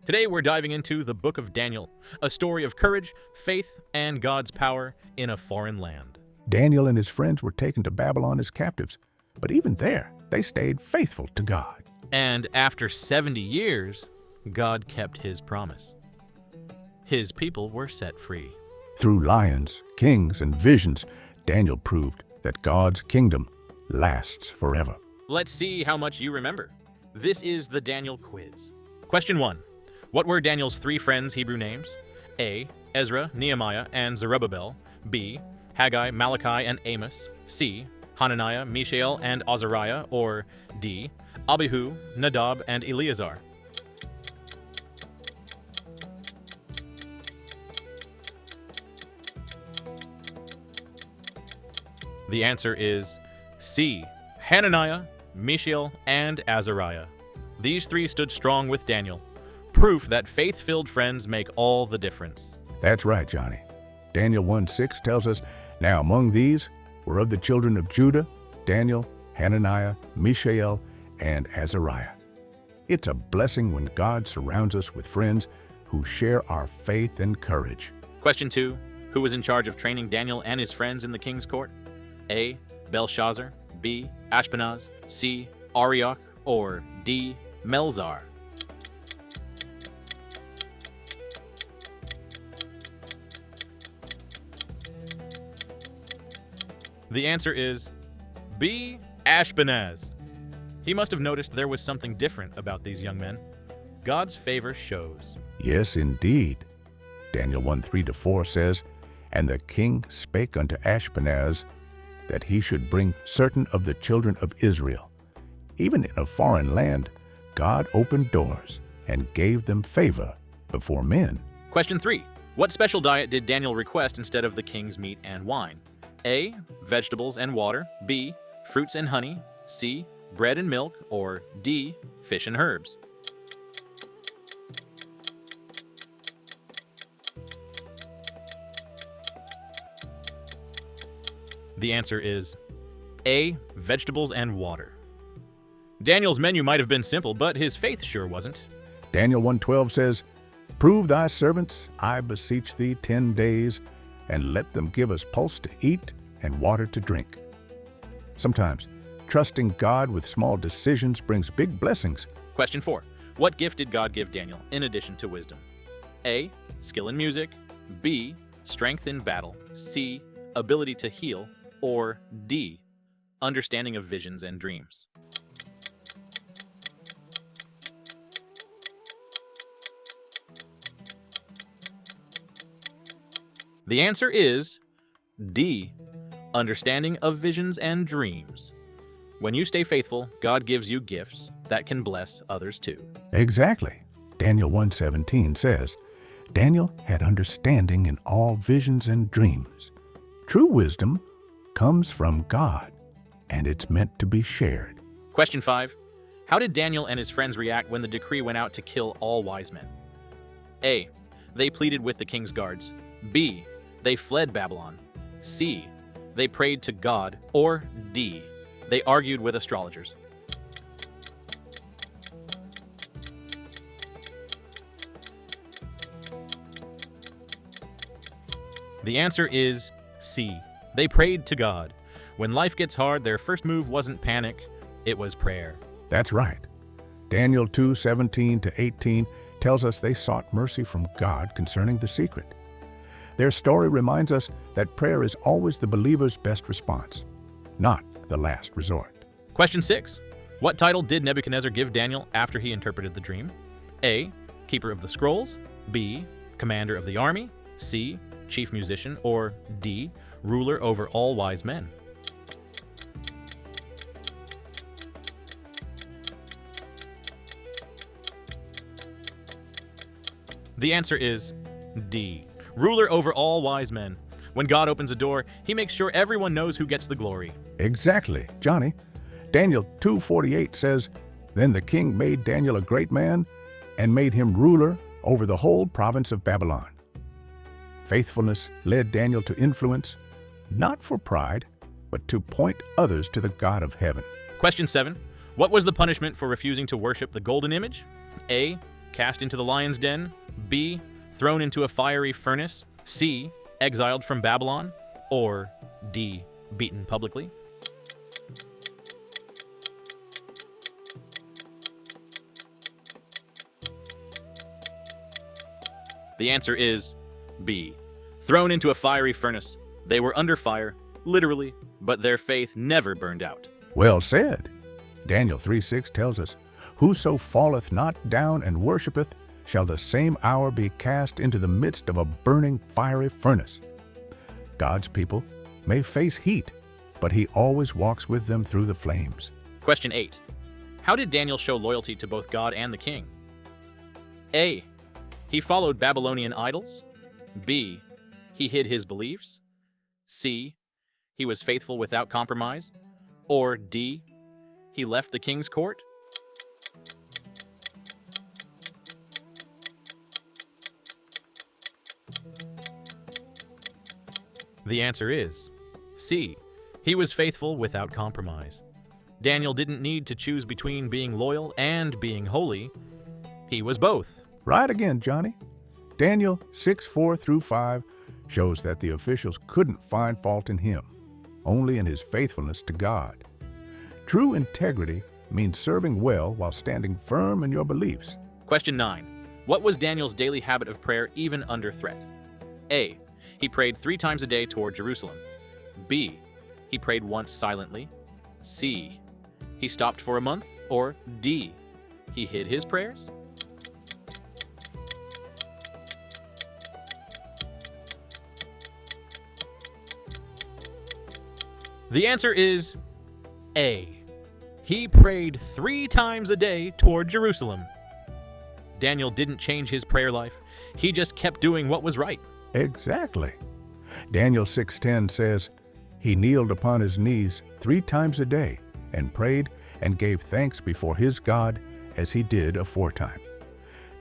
Today we're diving into the book of Daniel, a story of courage, faith, and God's power in a foreign land. Daniel and his friends were taken to Babylon as captives, but even there, they stayed faithful to God. And after 70 years, God kept his promise. His people were set free. Through lions, kings, and visions, Daniel proved that God's kingdom lasts forever. Let's see how much you remember. This is the Daniel quiz. Question 1. What were Daniel's three friends' Hebrew names? A. Ezra, Nehemiah, and Zerubbabel. B. Haggai, Malachi, and Amos. C. Hananiah, Mishael, and Azariah. Or D. Abihu, Nadab, and Eleazar. The answer is C. Hananiah, Mishael, and Azariah. These three stood strong with Daniel. Proof that faith-filled friends make all the difference. That's right, Johnny. Daniel 1:6 tells us, "Now among these were of the children of Judah, Daniel, Hananiah, Mishael, and Azariah." It's a blessing when God surrounds us with friends who share our faith and courage. Question 2. Who was in charge of training Daniel and his friends in the king's court? A. Belshazzar, B. Ashpenaz, C. Arioch, or D. Melzar. The answer is B. Ashpenaz. He must have noticed there was something different about these young men. God's favor shows. Yes, indeed. Daniel 1:3-4 says, "And the king spake unto Ashpenaz that he should bring certain of the children of Israel." Even in a foreign land, God opened doors and gave them favor before men. Question 3. What special diet did Daniel request instead of the king's meat and wine? A. Vegetables and water. B. Fruits and honey. C. Bread and milk. Or D. Fish and herbs. The answer is A. Vegetables and water. Daniel's menu might have been simple, but his faith sure wasn't. Daniel 1:12 says, "Prove thy servants, I beseech thee, 10 days, and let them give us pulse to eat and water to drink." Sometimes, trusting God with small decisions brings big blessings. Question 4. What gift did God give Daniel in addition to wisdom? A. Skill in music. B. Strength in battle. C. Ability to heal. Or D. Understanding of visions and dreams. The answer is D. Understanding of visions and dreams. When you stay faithful, God gives you gifts that can bless others too. Exactly. Daniel 1:17 says, "Daniel had understanding in all visions and dreams." True wisdom comes from God, and it's meant to be shared. Question 5. How did Daniel and his friends react when the decree went out to kill all wise men? A. They pleaded with the king's guards. B. They fled Babylon. C. They prayed to God. Or D. They argued with astrologers. The answer is C. They prayed to God. When life gets hard, their first move wasn't panic, it was prayer. That's right. Daniel 2:17-18 tells us they sought mercy from God concerning the secret. Their story reminds us that prayer is always the believer's best response, not the last resort. Question 6. What title did Nebuchadnezzar give Daniel after he interpreted the dream? A. Keeper of the scrolls. B. Commander of the army. C. Chief musician. Or D. Ruler over all wise men. The answer is D. Ruler over all wise men. When God opens a door, he makes sure everyone knows who gets the glory. Exactly, Johnny. Daniel 2:48 says, "Then the king made Daniel a great man and made him ruler over the whole province of Babylon." Faithfulness led Daniel to influence, not for pride, but to point others to the God of heaven. Question 7. What was the punishment for refusing to worship the golden image? A. cast into the lion's den, B. thrown into a fiery furnace, C. exiled from Babylon, or D. beaten publicly? The answer is B. Thrown into a fiery furnace. They were under fire, literally, but their faith never burned out. Well said. Daniel 3:6 tells us, "Whoso falleth not down and worshipeth shall the same hour be cast into the midst of a burning fiery furnace." God's people may face heat, but he always walks with them through the flames. Question 8. How did Daniel show loyalty to both God and the king? A. He followed Babylonian idols. B. He hid his beliefs. C. He was faithful without compromise. Or D. He left the king's court. The answer is C. He was faithful without compromise. Daniel didn't need to choose between being loyal and being holy. He was both. Right again, Johnny. Daniel 6:4-5 shows that the officials couldn't find fault in him, only in his faithfulness to God. True integrity means serving well while standing firm in your beliefs. Question 9. What was Daniel's daily habit of prayer even under threat? A. He prayed 3 times a day toward Jerusalem. B. He prayed once silently. C. He stopped for a month. Or D. He hid his prayers. The answer is A. He prayed 3 times a day toward Jerusalem. Daniel didn't change his prayer life. He just kept doing what was right. Exactly. Daniel 6:10 says, "He kneeled upon his knees 3 times a day and prayed and gave thanks before his God as he did aforetime."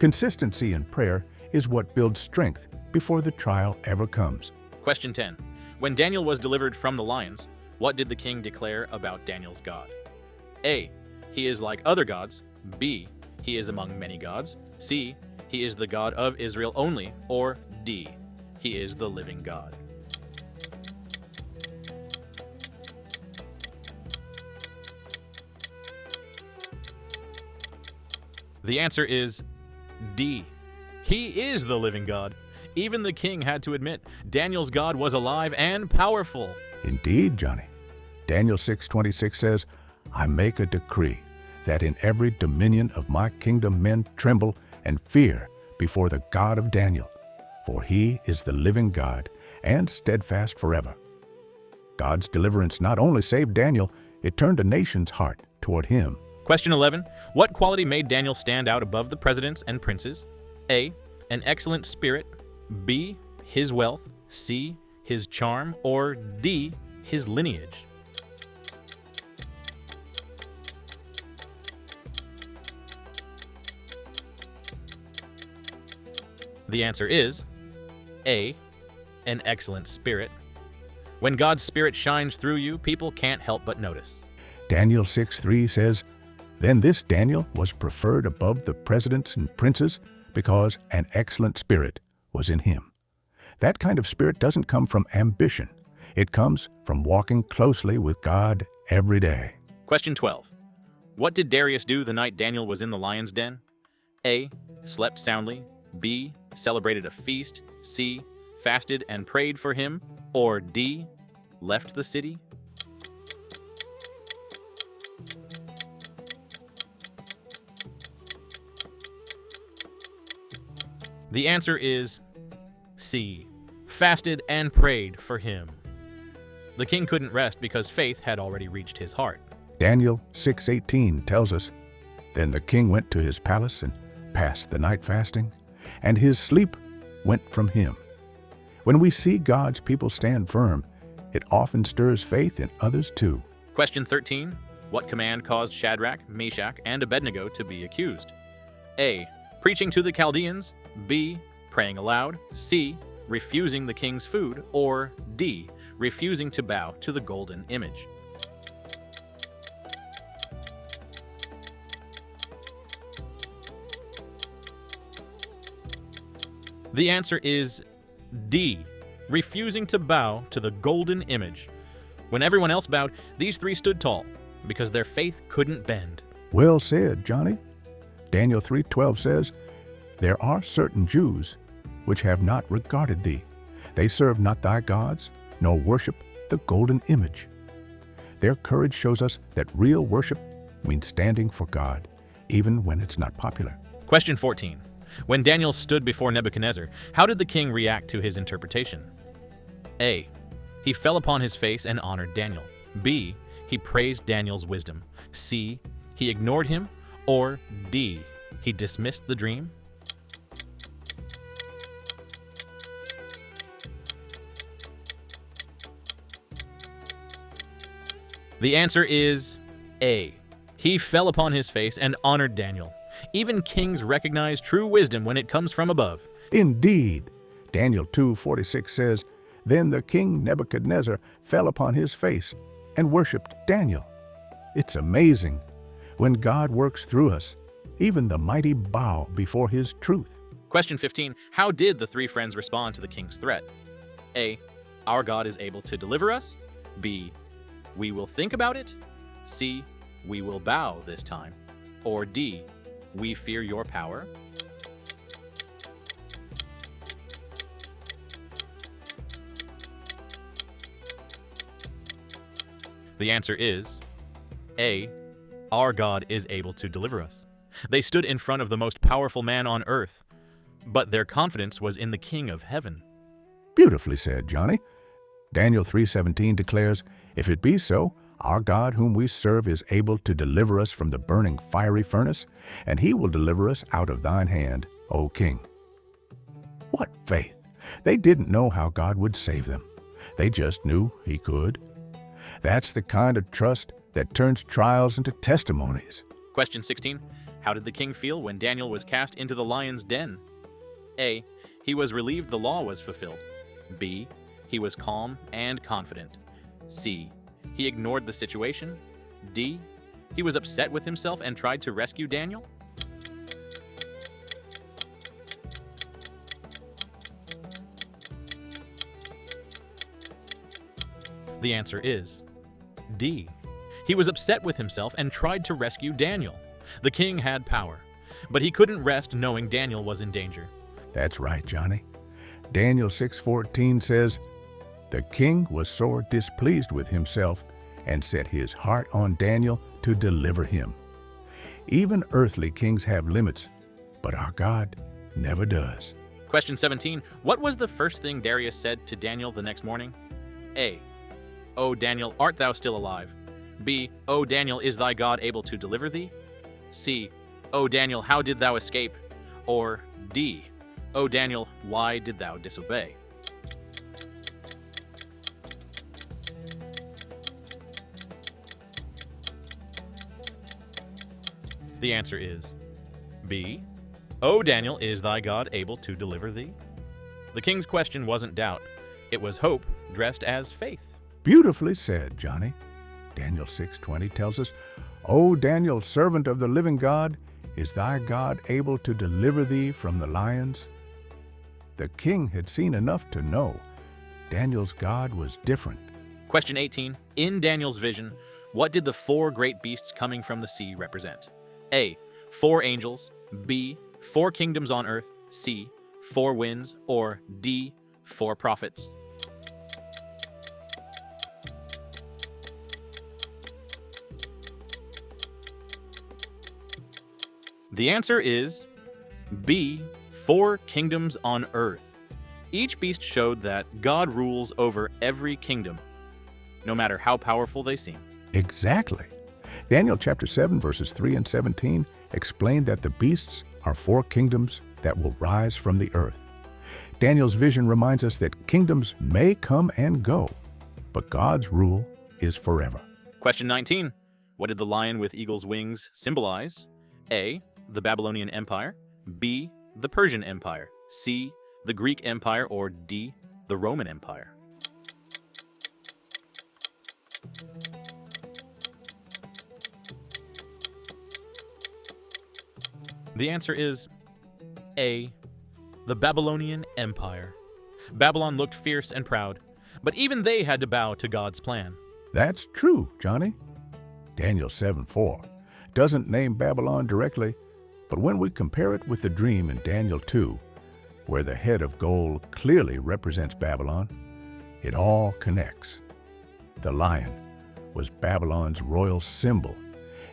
Consistency in prayer is what builds strength before the trial ever comes. Question 10. When Daniel was delivered from the lions, what did the king declare about Daniel's God? A. He is like other gods. B. He is among many gods. C. He is the God of Israel only. Or D. He is the living God. The answer is D. He is the living God. Even the king had to admit Daniel's God was alive and powerful. Indeed, Johnny. Daniel 6:26 says, "I make a decree that in every dominion of my kingdom men tremble and fear before the God of Daniel, for he is the living God and steadfast forever." God's deliverance not only saved Daniel, it turned a nation's heart toward him. Question 11. What quality made Daniel stand out above the presidents and princes? A. An excellent spirit. B. His wealth. C. His charm. Or D. His lineage. The answer is A. An excellent spirit. When God's Spirit shines through you, people can't help but notice. Daniel 6:3 says, "Then this Daniel was preferred above the presidents and princes because an excellent spirit was in him." That kind of spirit doesn't come from ambition. It comes from walking closely with God every day. Question 12. What did Darius do the night Daniel was in the lion's den? A. Slept soundly. B. Celebrated a feast. C. Fasted and prayed for him. Or D. Left the city. The answer is C. Fasted and prayed for him. The king couldn't rest because faith had already reached his heart. Daniel 6:18 tells us, "Then the king went to his palace and passed the night fasting, and his sleep went from him." When we see God's people stand firm, it often stirs faith in others too. Question 13. What command caused Shadrach, Meshach, and Abednego to be accused? A. Preaching to the Chaldeans. B. Praying aloud. C. Refusing the king's food. Or D. Refusing to bow to the golden image. The answer is D, refusing to bow to the golden image. When everyone else bowed, these three stood tall because their faith couldn't bend. Well said, Johnny. Daniel 3:12 says, "There are certain Jews which have not regarded thee. They serve not thy gods, nor worship the golden image." Their courage shows us that real worship means standing for God, even when it's not popular. Question 14. When Daniel stood before Nebuchadnezzar, how did the king react to his interpretation? A. He fell upon his face and honored Daniel. B. He praised Daniel's wisdom. C. He ignored him. Or D. He dismissed the dream. The answer is A. He fell upon his face and honored Daniel. Even kings recognize true wisdom when it comes from above. Indeed. Daniel 2:46 says, "Then the king Nebuchadnezzar fell upon his face and worshipped Daniel." It's amazing. When God works through us, even the mighty bow before his truth. Question 15. How did the three friends respond to the king's threat? A. Our God is able to deliver us. B. We will think about it. C. We will bow this time. Or D. We fear your power. The answer is A. Our God is able to deliver us. They stood in front of the most powerful man on earth, but their confidence was in the King of heaven. Beautifully said, Johnny. Daniel 3:17 declares, "If it be so, our God whom we serve is able to deliver us from the burning fiery furnace, and he will deliver us out of thine hand, O king." What faith! They didn't know how God would save them. They just knew he could. That's the kind of trust that turns trials into testimonies. Question 16. How did the king feel when Daniel was cast into the lion's den? A. He was relieved the law was fulfilled. B. He was calm and confident. C. He ignored the situation. D. He was upset with himself and tried to rescue Daniel. The answer is D. He was upset with himself and tried to rescue Daniel. The king had power, but he couldn't rest knowing Daniel was in danger. That's right, Johnny. Daniel 6:14 says, "The king was sore displeased with himself and set his heart on Daniel to deliver him." Even earthly kings have limits, but our God never does. Question 17. What was the first thing Darius said to Daniel the next morning? A. O Daniel, art thou still alive? B. O Daniel, is thy God able to deliver thee? C. O Daniel, how did thou escape? Or D. O Daniel, why did thou disobey? The answer is B. O Daniel, is thy God able to deliver thee? The king's question wasn't doubt. It was hope dressed as faith. Beautifully said, Johnny. Daniel 6:20 tells us, "O Daniel, servant of the living God, is thy God able to deliver thee from the lions?" The king had seen enough to know Daniel's God was different. Question 18. In Daniel's vision, what did the four great beasts coming from the sea represent? A. 4 angels. B. 4 kingdoms on earth. C. 4 winds. Or D. 4 prophets. The answer is B. 4 kingdoms on earth. Each beast showed that God rules over every kingdom, no matter how powerful they seem. Exactly. Daniel chapter 7 verses 3 and 17 explain that the beasts are 4 kingdoms that will rise from the earth. Daniel's vision reminds us that kingdoms may come and go, but God's rule is forever. Question 19. What did the lion with eagle's wings symbolize? A. The Babylonian Empire. B. The Persian Empire. C. The Greek Empire. Or D. The Roman Empire. The answer is A. The Babylonian Empire. Babylon looked fierce and proud, but even they had to bow to God's plan. That's true, Johnny. Daniel 7:4 doesn't name Babylon directly, but when we compare it with the dream in Daniel 2, where the head of gold clearly represents Babylon, it all connects. The lion was Babylon's royal symbol,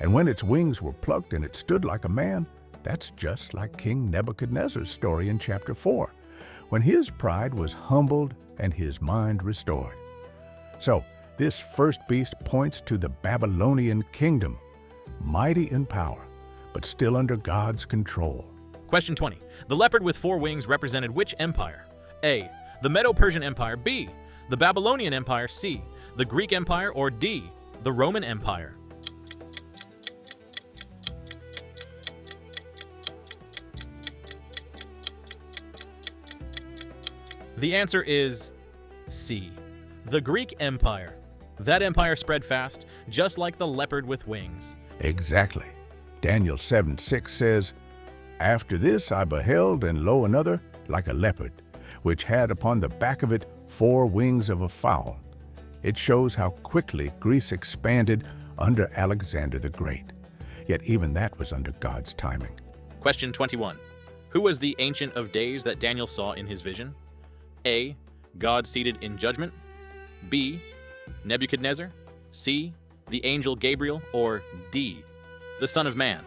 and when its wings were plucked and it stood like a man, that's just like King Nebuchadnezzar's story in chapter 4, when his pride was humbled and his mind restored. So, this first beast points to the Babylonian kingdom, mighty in power, but still under God's control. Question 20. The leopard with 4 wings represented which empire? A. The Medo-Persian Empire. B. The Babylonian Empire. C. The Greek Empire. Or D. The Roman Empire. The answer is C. The Greek Empire. That empire spread fast, just like the leopard with wings. Exactly. Daniel 7:6 says, "After this I beheld, and lo, another, like a leopard, which had upon the back of it 4 wings of a fowl." It shows how quickly Greece expanded under Alexander the Great. Yet even that was under God's timing. Question 21. Who was the Ancient of Days that Daniel saw in his vision? A. God seated in judgment. B. Nebuchadnezzar. C. The angel Gabriel. Or D. The Son of Man.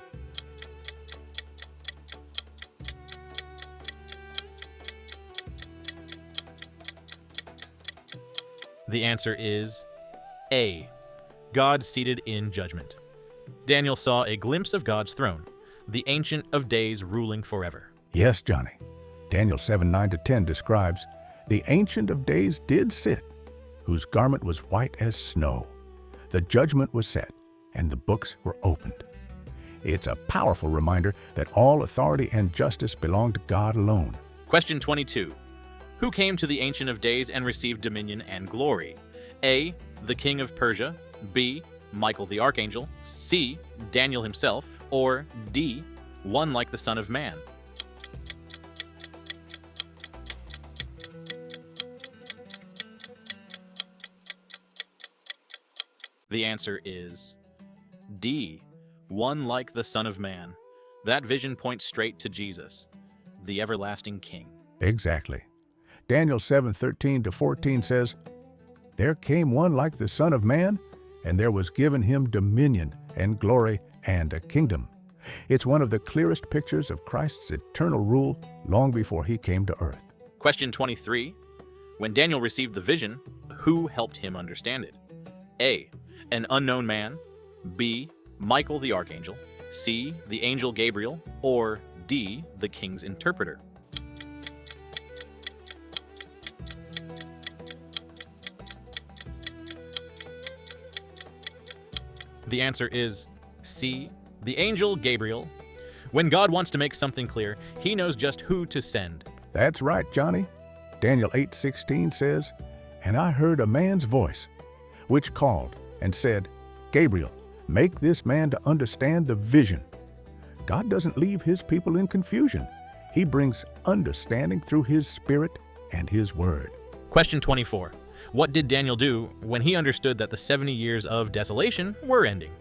The answer is A. God seated in judgment. Daniel saw a glimpse of God's throne, the Ancient of Days ruling forever. Yes, Johnny. Daniel 7:9-10 describes, "The Ancient of Days did sit, whose garment was white as snow. The judgment was set, and the books were opened." It's a powerful reminder that all authority and justice belong to God alone. Question 22. Who came to the Ancient of Days and received dominion and glory? A. The King of Persia. B. Michael the Archangel. C. Daniel himself. Or D. One like the Son of Man. The answer is D. One like the Son of Man. That vision points straight to Jesus, the everlasting King. Exactly. Daniel 7:13-14 says, "There came one like the Son of Man, and there was given him dominion and glory and a kingdom." It's one of the clearest pictures of Christ's eternal rule long before he came to earth. Question 23. When Daniel received the vision, who helped him understand it? A. An unknown man. B. Michael the Archangel. C. The angel Gabriel. Or D. The king's interpreter. The answer is C. The angel Gabriel. When God wants to make something clear, he knows just who to send. That's right, Johnny. Daniel 8:16 says, "And I heard a man's voice, which called and said, Gabriel, make this man to understand the vision." God doesn't leave his people in confusion. He brings understanding through his Spirit and his Word. Question 24. What did Daniel do when he understood that the 70 years of desolation were ending?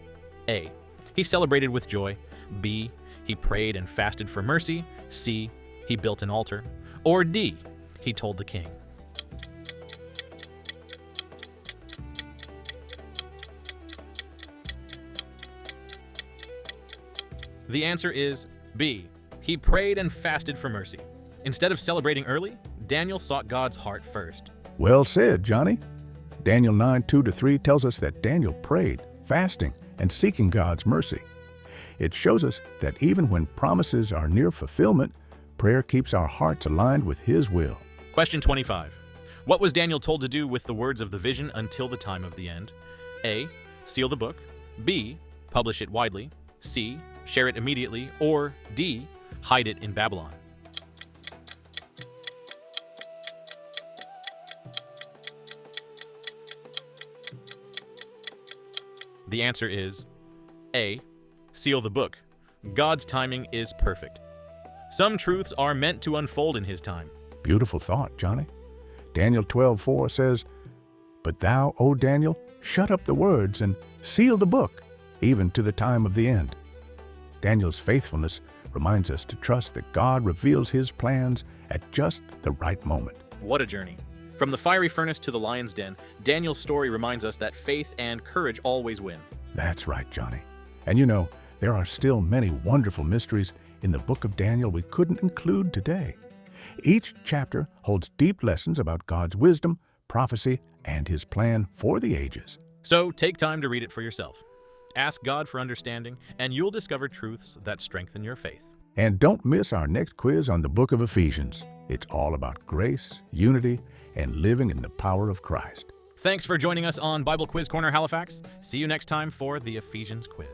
A. He celebrated with joy. B. He prayed and fasted for mercy. C. He built an altar. Or D. He told the king. The answer is B. He prayed and fasted for mercy. Instead of celebrating early, Daniel sought God's heart first. Well said, Johnny. Daniel 9:2-3 tells us that Daniel prayed, fasting, and seeking God's mercy. It shows us that even when promises are near fulfillment, prayer keeps our hearts aligned with His will. Question 25. What was Daniel told to do with the words of the vision until the time of the end? A. Seal the book. B. Publish it widely. C. Share it immediately. Or D. Hide it in Babylon. The answer is A. Seal the book. God's timing is perfect. Some truths are meant to unfold in his time. Beautiful thought, Johnny. Daniel 12:4 says, "But thou, O Daniel, shut up the words and seal the book, even to the time of the end." Daniel's faithfulness reminds us to trust that God reveals his plans at just the right moment. What a journey. From the fiery furnace to the lion's den, Daniel's story reminds us that faith and courage always win. That's right, Johnny. And you know, there are still many wonderful mysteries in the book of Daniel we couldn't include today. Each chapter holds deep lessons about God's wisdom, prophecy, and his plan for the ages. So take time to read it for yourself. Ask God for understanding, and you'll discover truths that strengthen your faith. And don't miss our next quiz on the book of Ephesians. It's all about grace, unity, and living in the power of Christ. Thanks for joining us on Bible Quiz Corner Halifax. See you next time for the Ephesians quiz.